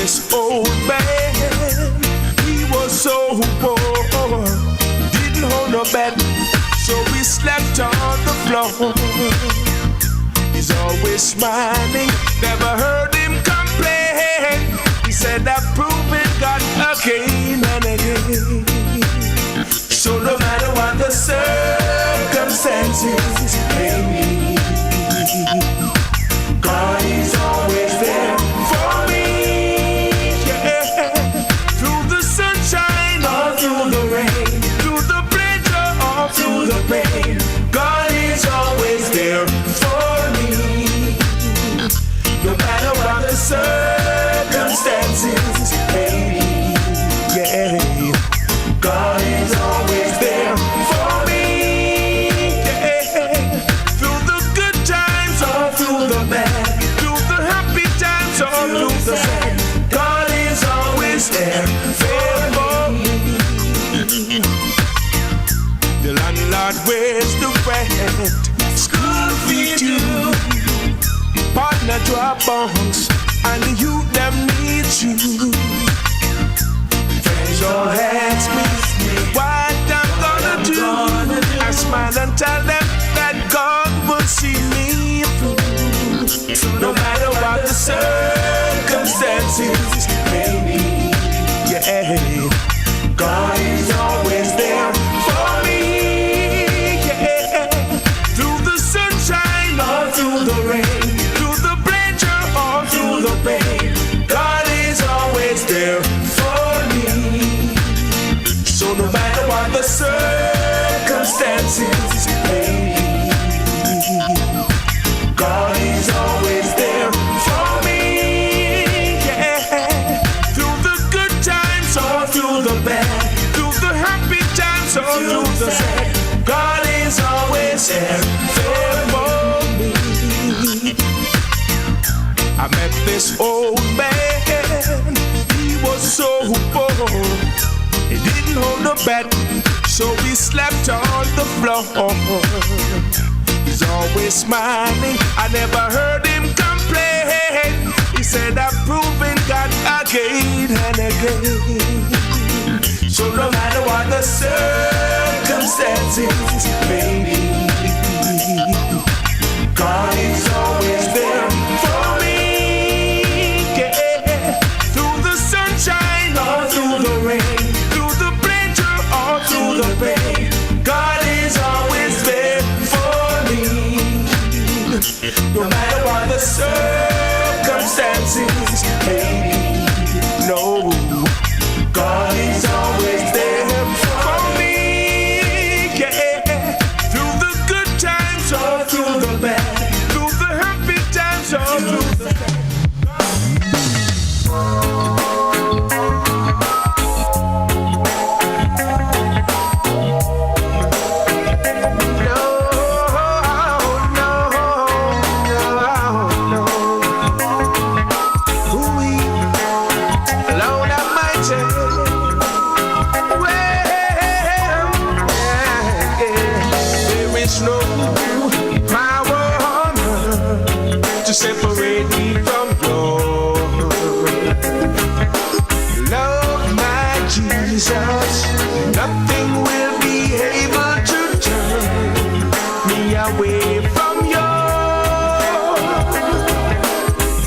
this old man. He was so poor, didn't hold no bed, so he slept on the floor. He's always smiling, never heard him complain. He said I've proven God again and again. So no matter what the circumstances may be, God is always there for me. Yeah. Through the sunshine or through the rain, through the pleasure or through the pain, God is always there for me. No matter what the circumstances may be, yeah, God is always there for me. Yeah. Through the good times or through the bad, through the happy times or through the sad, God is always there for me. The landlord wears the rent, school fee too, partner drop bombs, and the youth them need you. Friends all ask me what I'm gonna do. I smile and tell them that God will see me through. No matter what the circumstances may be, yeah, God is always there for me. Yeah. Through the sunshine or through the rain, through the pleasure or through the pain, God is always there for me. So no matter what the circumstances may be, God is always there for me. Yeah. Through the good times or through the bad, through the happy times or through the sad, God is always there for me. I met this old man, he was so poor, he didn't hold a bed, so he slept on the floor. He's always smiling, I never heard him complain. He said I've proven God again and again. So no matter what the circumstances may be, God is always there for me. Yeah. Through the sunshine or through the rain, through the pleasure or through the pain, God is always there for me. No matter what the circumstances may be, no, God is always there for me. Yeah. Through the good times or through the bad, through the happy times or through the bad. Separate me from your love, my Jesus. Nothing will be able to turn me away from you.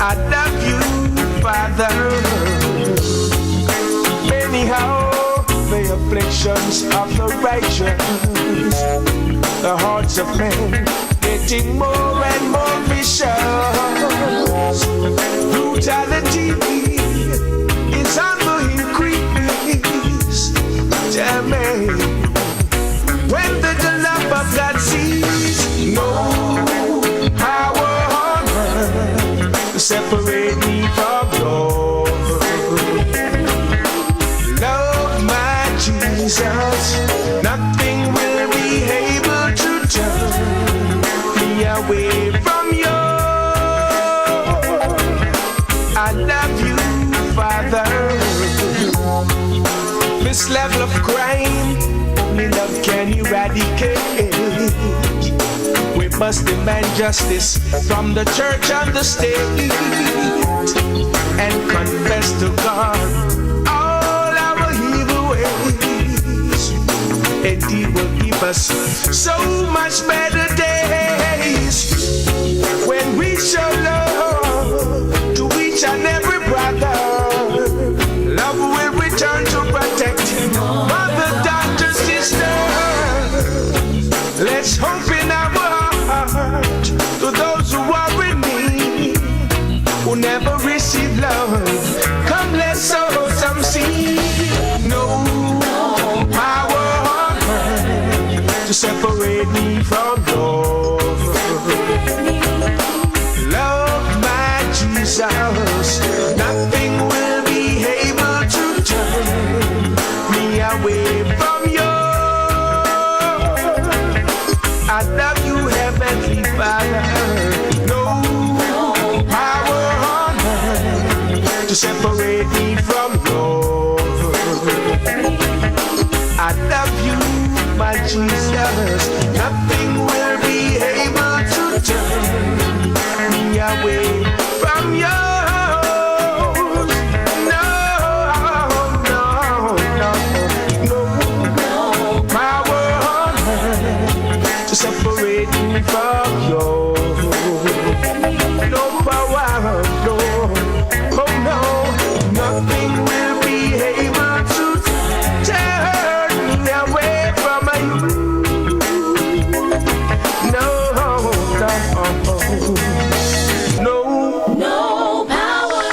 I love you, Father. Anyhow, the afflictions of the righteous, the hearts of men getting more and more vicious. Brutality is on the increase. Tell me, when the love of God sees no power on earth to separate me from your love, my Jesus, nothing will be able to turn away from you. I love you, Father. This level of crime, only love can eradicate. We must demand justice from the church and the state, and confess to us so much better days when we show love to each and every brother. Love will return to protect mother, daughter, sister. Let's hope in our heart to those who are in need, who never receive love. Come, let's sow some seed. No power on earth to separate me from love. Love my Jesus. Nothing will be able to turn me away from you. I love you, Heavenly Father. No power on earth to separate me from love. I love you, my Jesus. Nothing will be able to turn me away from you. No, no, no, no power on earth to separate me from you. No power, no, oh no, nothing will be able to turn me away from you. No, no, no power.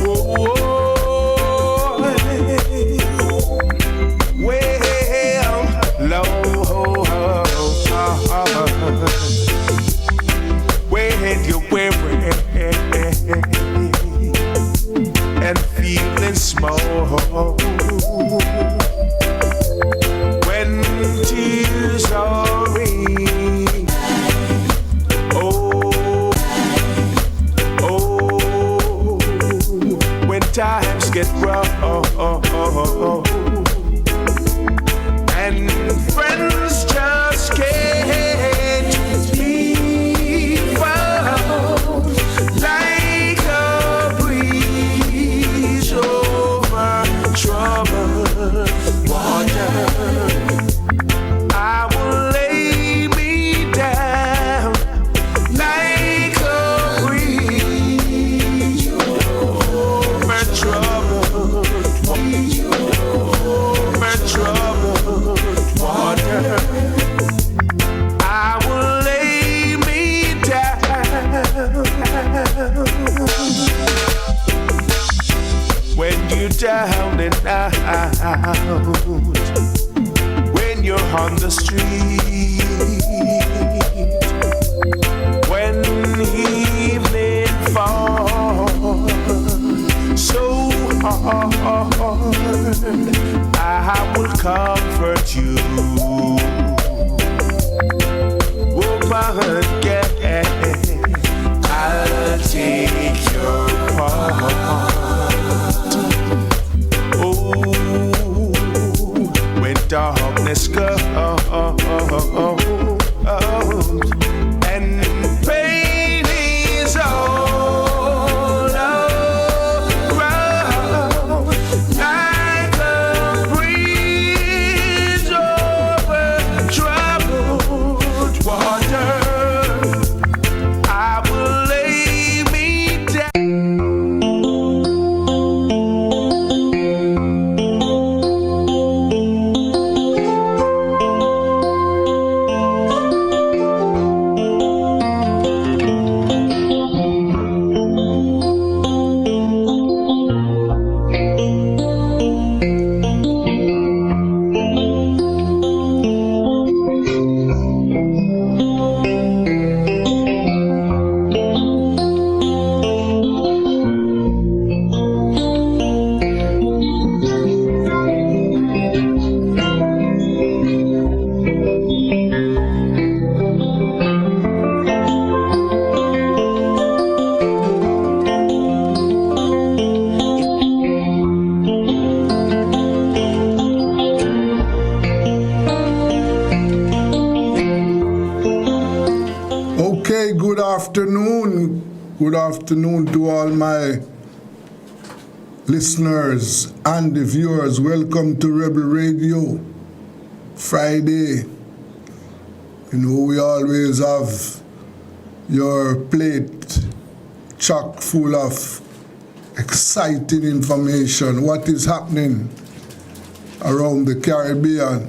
Oh, well, when you're weary and feeling small, when tears are raining, oh, oh, when times get rough, and friends just can't be found, like a breeze over troubled water. I will lay me down like a breeze over troubled water. I will lay me down. When you're down and out, when you're on the street, when evening falls so hard, I will comfort you. Woman, I'll take your part. Oh, when darkness comes and pain is all around, like a breeze over troubled water, I will lay me down. Good afternoon to all my listeners and the viewers, welcome to Rebel Radio Friday. You know, we always have your plate chock full of exciting information. What is happening around the Caribbean?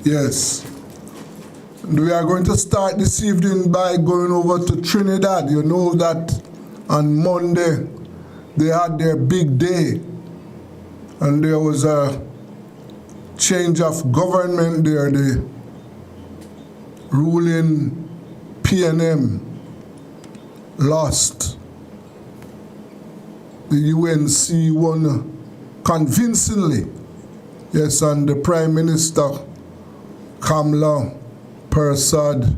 Yes. We are going to start this evening by going over to Trinidad. You know that on Monday they had their big day and there was a change of government there. The ruling PNM lost. The UNC won convincingly. Yes, and the Prime Minister, Kamla Persad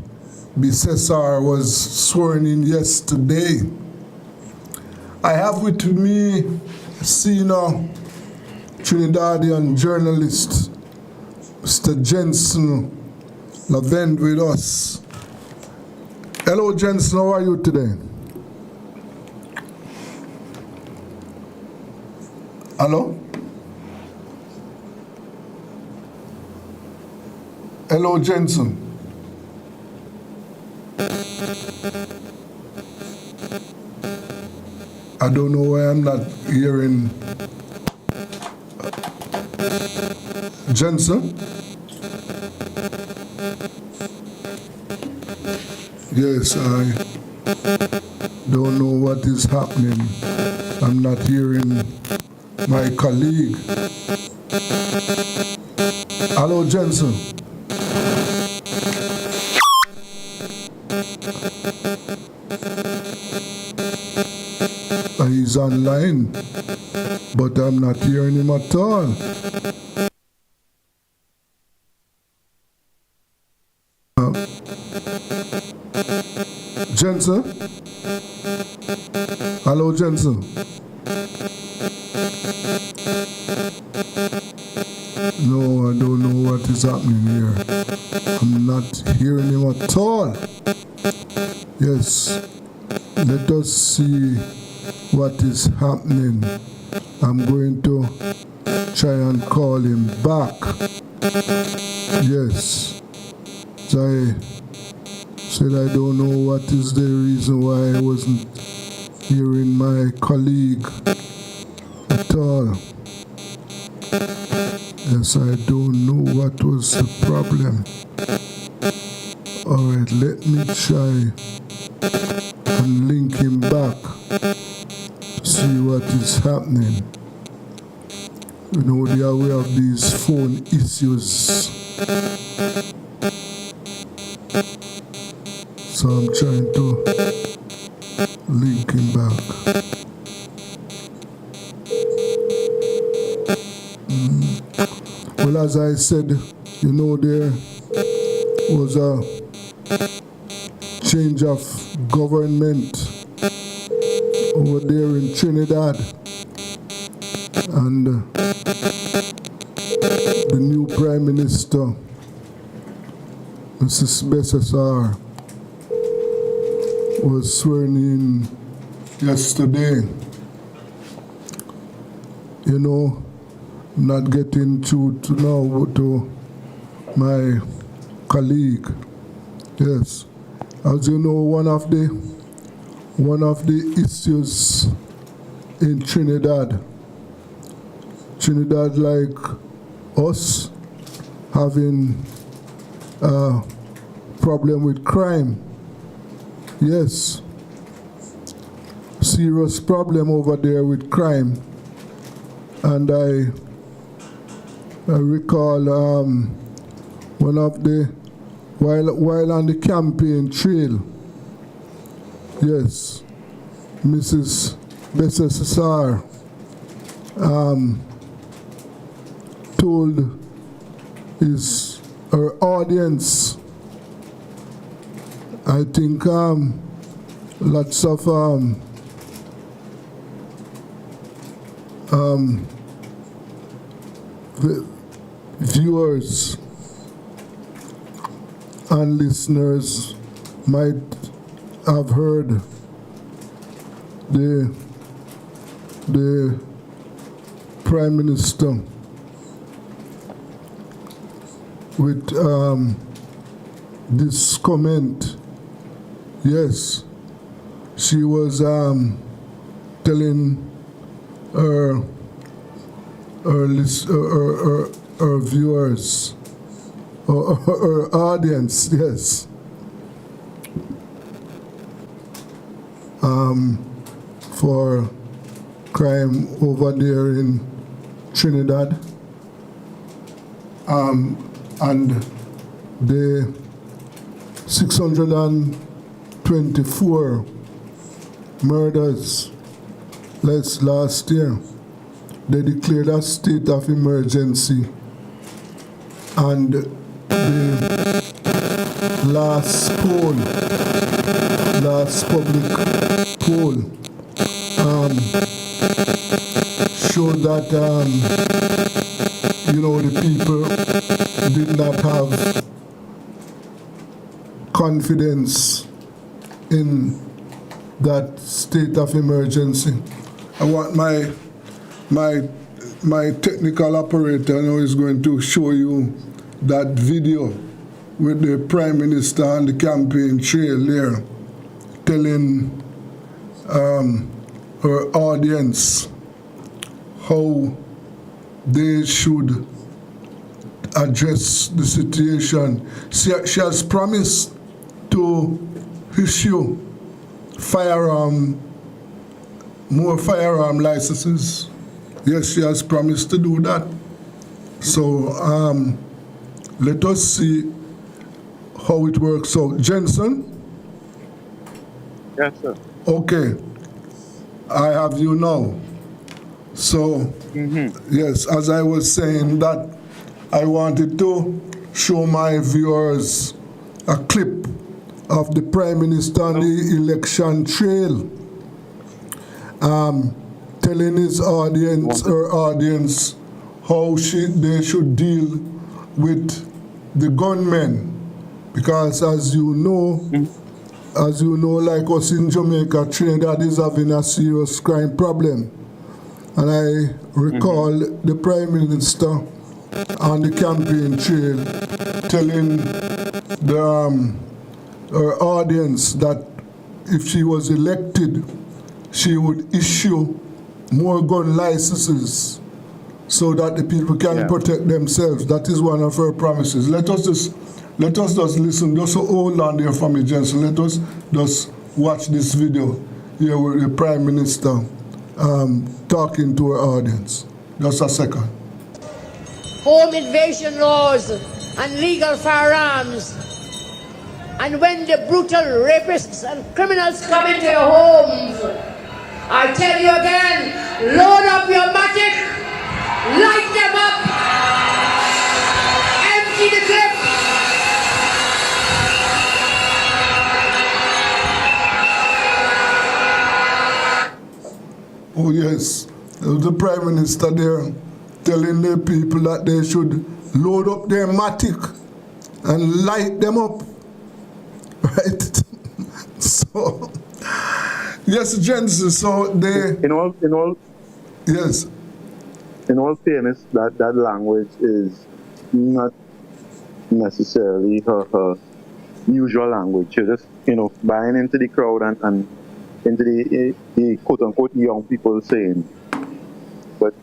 Bisesar, was sworn in yesterday. I have with me senior Trinidadian journalist, Mr. Jensen Lavend, with us. Hello, Jensen, how are you today? Hello? Hello, Jensen. I don't know why I'm not hearing Jensen. Yes, I don't know what is happening. I'm not hearing my colleague. Hello, Jensen. He's online, but I'm not hearing him at all. Jensen? Hello, Jensen? No, I don't know what is happening here. I'm not hearing him at all. Yes, let us see what is happening. I'm going to try and call him back. Yes, so I said I don't know what is the reason why I wasn't hearing my colleague at all. Yes, I don't know what was the problem. All right, let me try and link him back. See what is happening. You know, they are aware of these phone issues. So I'm trying to link him back. Well, as I said, you know, there was a change of government over there in Trinidad, and the new Prime Minister, Mrs. Besesar, was sworn in yesterday. You know, I'm not getting to now to my colleague. Yes, as you know, one of the issues in Trinidad, like us, having a problem with crime. Yes, serious problem over there with crime. And I recall one of the, while on the campaign trail, yes, Mrs. Besesar told her audience, I think lots of viewers and listeners might have heard the Prime Minister with this comment. Yes, she was telling her viewers, her audience, yes, for crime over there in Trinidad, and the 624 murders last year. They declared a state of emergency, and the last public poll showed that the people did not have confidence in that state of emergency. I want my technical operator now is going to show you that video with the Prime Minister on the campaign trail there, telling her audience how they should address the situation. She has promised to issue more firearm licenses. Yes, she has promised to do that. So let us see how it works out. Jensen? Yes, sir. Okay. I have you now. So, yes, as I was saying that I wanted to show my viewers a clip of the Prime Minister on the election trail, telling his audience, her audience, how they should deal with the gunmen. Because as you know, like us in Jamaica, Trinidad is having a serious crime problem. And I recall the Prime Minister on the campaign trail telling her audience that if she was elected, she would issue more gun licenses so that the people can protect themselves. That is one of her promises. Let us just listen. Just hold on there for me, Jensen. Let us just watch this video here with the Prime Minister talking to her audience. Just a second. Home invasion laws and legal firearms. And when the brutal rapists and criminals come into your homes, I tell you again, load up your matic, light them up, empty the clip. Oh yes, the Prime Minister there telling the people that they should load up their matic and light them up, right? So, yes, Jensen. So they in all yes. In all fairness, that language is not necessarily her usual language. She's just buying into the crowd and into the quote unquote young people saying, but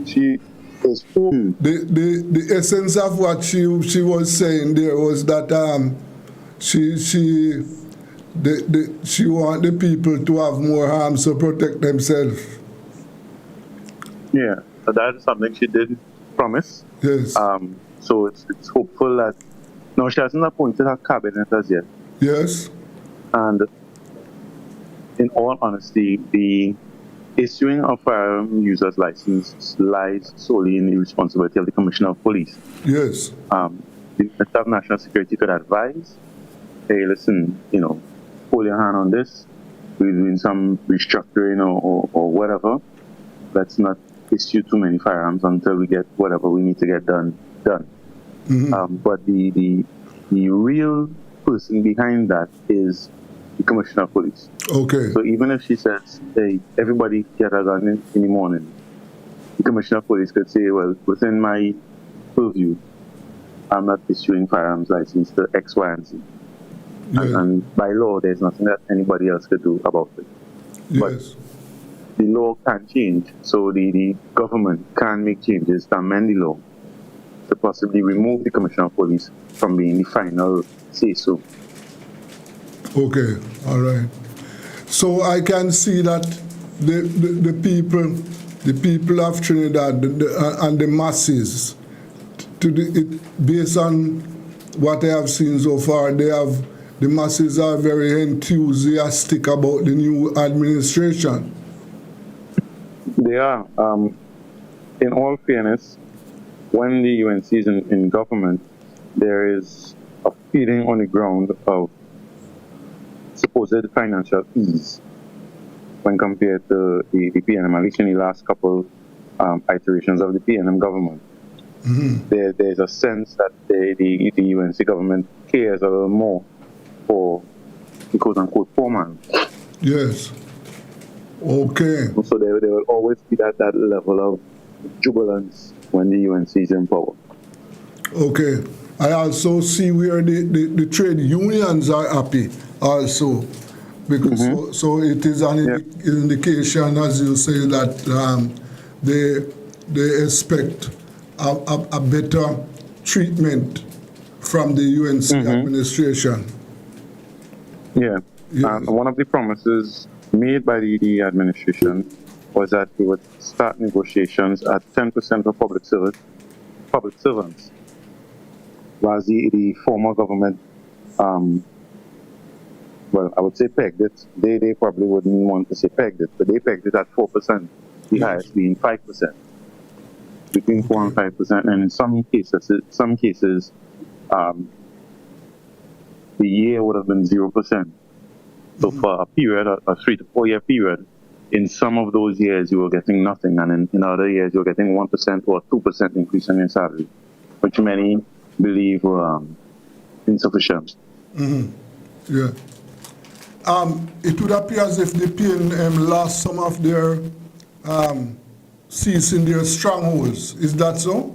she is the essence of what she was saying there was that she want the people to have more arms to protect themselves. Yeah, so that's something she did promise. Yes. So it's hopeful that she hasn't appointed her cabinet as yet. Yes. And in all honesty, the issuing of firearm users license lies solely in the responsibility of the Commissioner of Police. Yes. The Minister of National Security could advise, hey, listen, hold your hand on this. We're doing some restructuring or whatever. Let's not issue too many firearms until we get whatever we need to get done. Mm-hmm. But the real person behind that is the Commissioner of Police. Okay. So even if she says, hey, everybody get a gun in the morning, the Commissioner of Police could say, well, within my purview, I'm not issuing firearms license to X, Y, and Z. Yes. And by law, there's nothing that anybody else could do about it. Yes. The law can change, so the government can make changes to amend the law to possibly remove the Commissioner of Police from being the final say-so. Okay, all right. So I can see that the people of Trinidad and the masses, based on what I have seen so far, the masses are very enthusiastic about the new administration. They are. In all fairness, when the UNC is in government, there is a feeling on the ground of supposed financial ease when compared to the PNM, at least in the last couple iterations of the PNM government. There's a sense that the UNC government cares a little more for the quote-unquote poor man. Yes. Okay. So there will always be that level of jubilance when the UNC is in power. Okay. I also see where the trade unions are happy also, because so it is an indication, as you say, that they expect a better treatment from the UNC administration. Yeah. Yes. One of the promises made by the administration was that they would start negotiations at 10% for public servants, while the former government, well, I would say pegged it. They probably wouldn't want to say pegged it, but they pegged it at 4%, the highest being 5%, between 4 and 5%, and in some cases, the year would have been 0%. So for a period, a 3 to 4 year period, in some of those years you were getting nothing, and in other years you were getting 1% or 2% increase in your salary, which many believe were insufficient. Yeah. It would appear as if the PNM lost some of their seats in their strongholds. Is that so?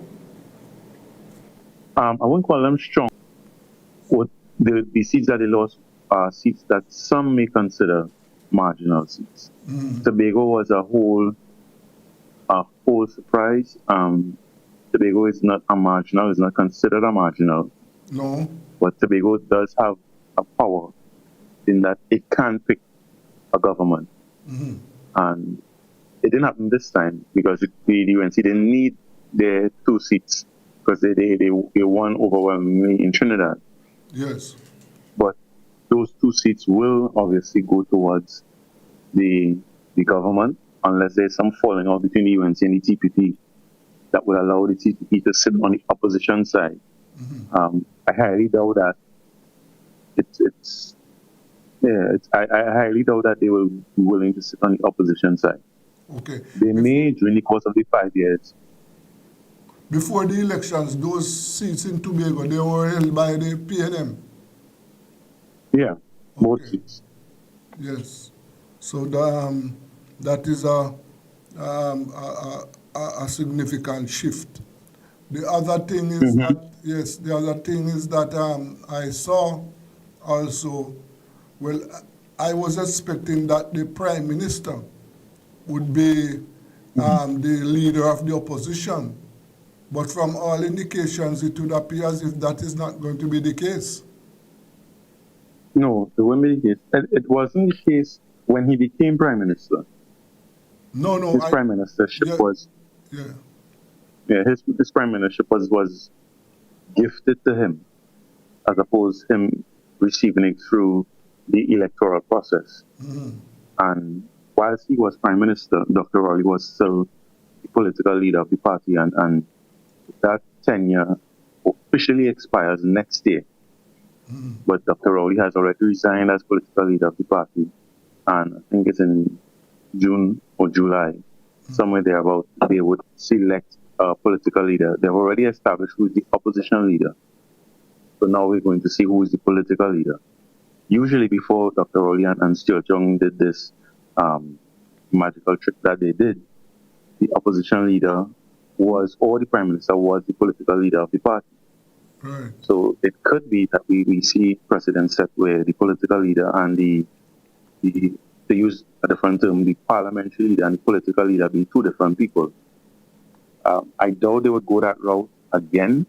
I wouldn't call them strong. What the seats that they lost are seats that some may consider marginal seats. Tobago was a whole surprise. Tobago is not a marginal, is not considered a marginal. No. But Tobago does have a power in that it can pick a government. And it didn't happen this time because the UNC didn't need their 2 seats because they won overwhelmingly in Trinidad. Yes. But those 2 seats will obviously go towards the government unless there's some falling out between the UNC and the TPP that will allow the TPP to sit on the opposition side. I highly doubt that I highly doubt that they will be willing to sit on the opposition side. Okay. They may during the course of the 5 years. Before the elections, those seats in Tobago, they were held by the PNM. Yeah, both seats. Yes. So that is a significant shift. The other thing is that I saw also, well, I was expecting that the Prime Minister would be the leader of the opposition. But from all indications, it would appear as if that is not going to be the case. No, it wouldn't be the case. It wasn't the case when he became Prime Minister. No. His Prime Ministership was... Yeah, his Prime Ministership was gifted to him, as opposed to him receiving it through the electoral process. And whilst he was Prime Minister, Dr. Rowley was still the political leader of the party, and that tenure officially expires next year. But Dr. Rowley has already resigned as political leader of the party, and I think it's in June or July, somewhere thereabout, they would select a political leader. They've already established who is the opposition leader. So now we're going to see who is the political leader. Usually before Dr. Rowley and Stuart Young did this magical trick that they did, the opposition leader was, or the prime minister was, the political leader of the party. Right. So it could be that we see precedent set where the political leader and the they use a different term, the parliamentary leader and the political leader be two different people. I doubt they would go that route again.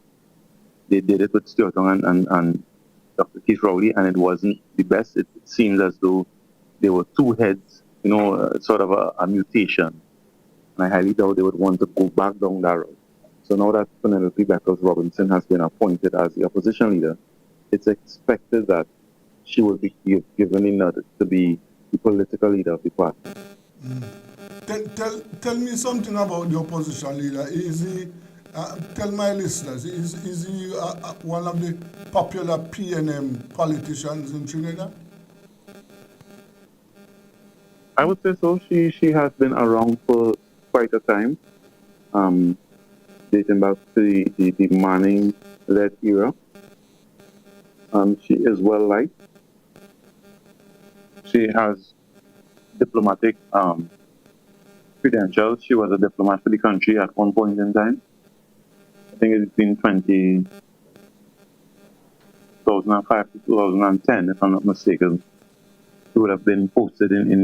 They did it with Stuart Young and Dr. Keith Rowley, and it wasn't the best. It seems as though there were two heads, sort of a mutation. And I highly doubt they would want to go back down that road. So now that Penelope Beckles-Robinson has been appointed as the opposition leader, it's expected that she will be given in order to be the political leader of the party. Tell me something about the opposition leader. Is he, tell my listeners, is he one of the popular PNM politicians in Trinidad? I would say so. She has been around for quite a time, dating back to the Manning-led era. She is well liked. She has diplomatic credentials. She was a diplomat for the country at one point in time. I think it's been 2005 to 2010, if I'm not mistaken. She would have been posted in